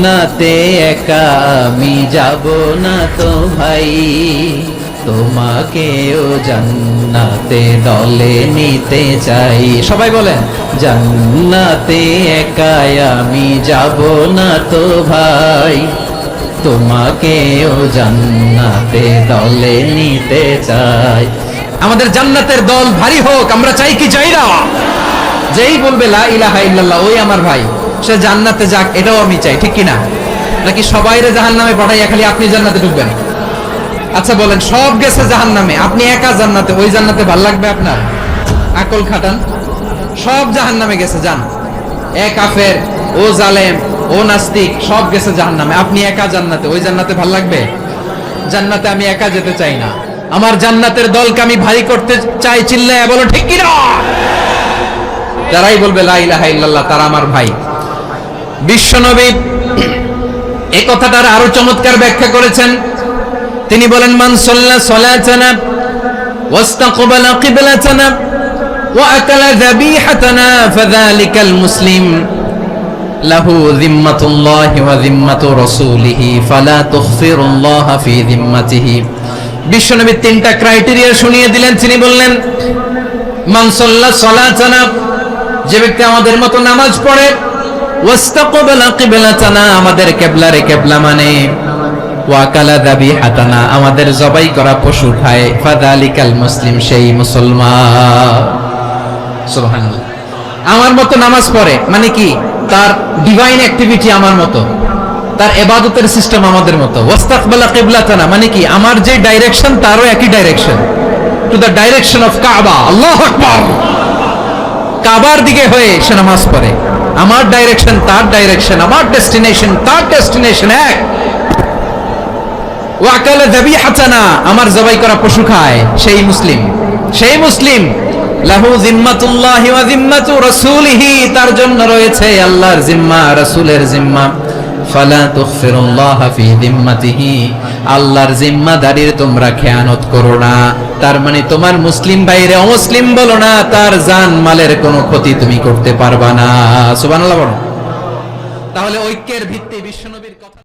জান্নাতে একা আমি যাব না তো ভাই, তোমাকেও জান্নাতে দলে নিতে চাই। সবাই বলেন, জান্নাতে একা আমি যাব না তো ভাই, তোমাকেও জান্নাতে দলে নিতে চাই। আমাদের জান্নাতের দল ভারী হোক, আমরা চাই কি চাই না? যেই বলবে লা ইলাহা ইল্লাল্লাহ ওই আমার ভাই, সে জান্নাতে যাক, এটাও আমি চাই, ঠিক কিনা? নাকি সবাইরে জাহান্নামে পাঠাইয়া খালি আপনি জান্নাতে ঢুকবেন? আচ্ছা বলেন, সব গেছে জাহান্নামে, আপনি একা জান্নাতে, ওই জান্নাতে ভাল লাগবে আপনার? আকল খাটান। সব জাহান্নামে গেছে, যান। এ কাফের, ও জালেম, ও নাস্তিক, সব গেছে জাহান্নামে, আপনি একা জান্নাতে, ওই জান্নাতে ভাল লাগবে? জান্নাতে আমি একা যেতে চাই না, আমার জান্নাতের দলকে আমি ভারী করতে চাই। চিল্লায়া বলো ঠিক কিনা? যারাই বলবে লা ইলাহা ইল্লাল্লাহ তারা আমার ভাই। বিশ্বনবী এই কথাটার আরো চমৎকার ব্যাখ্যা করেছেন। তিনি বলেন, মান সাল্লা সালাতানা ওয়াস্তাকবালা কিবলাতানা ওয়া আকালা যাবিহাতানা ফাযালিকাল মুসলিম লাহু যিম্মাতুল্লাহি ওয়া যিম্মাতু রাসূলিহি ফালা তুখফিরুল্লাহা ফি যিম্মাতিহি। বিশ্বনবী তিনটা ক্রাইটেরিয়া শুনিয়ে দিলেন। তিনি বললেন, মান সাল্লা সালাতানা, যে ব্যক্তি আমাদের মতো নামাজ পড়ে, ওয়াস্তাকবালা কিবলাতানা, আমাদের কিবলারে কিবলা মানে, ওয়াকালা যাবিহাতানা, আমাদের জবাই করা পশু খায়, ফাযালিকাল মুসলিম, সেই মুসলমান। সুবহানাল্লাহ। আমার মতো নামাজ পড়ে মানে কি? তার ডিভাইন অ্যাক্টিভিটি আমার মতো, তার ইবাদতের সিস্টেম আমাদের মতো। ওয়াস্তাকবালা কিবলাতানা মানে কি? আমার যে ডাইরেকশন তারও একই direction, to the direction of কাবা। আল্লাহু আকবার। কাবার দিকে হয়ে সে নামাজ পড়ে। আমার ডাইরেকশন তার ডাইরেকশন, আমার ডেস্টিনেশন তার ডেস্টিনেশন এক। ওয়াকালা যাবিহাতানা, আমার জবাই করা পশু খায়, সেই মুসলিম। সেই মুসলিম। লাহু যিম্মাতুল্লাহি ওয়া যিম্মাতু রাসূলিহি, তার জন্য রয়েছে আল্লাহর জিম্মা, রাসূলের জিম্মা। ফালা তুখফিরুল্লাহা ফি যিম্মাতিহি, আল্লাহর জিম্মাদারির তোমরা খেয়ানত করো না। তার মানে তোমার মুসলিম ভাইরে অমুসলিম বলো না, তার জান মালের কোনো ক্ষতি তুমি করতে পারবা না। সুবহানাল্লাহ বলো। তাহলে ঐক্যের ভিত্তি বিশ্বনবীর কথা।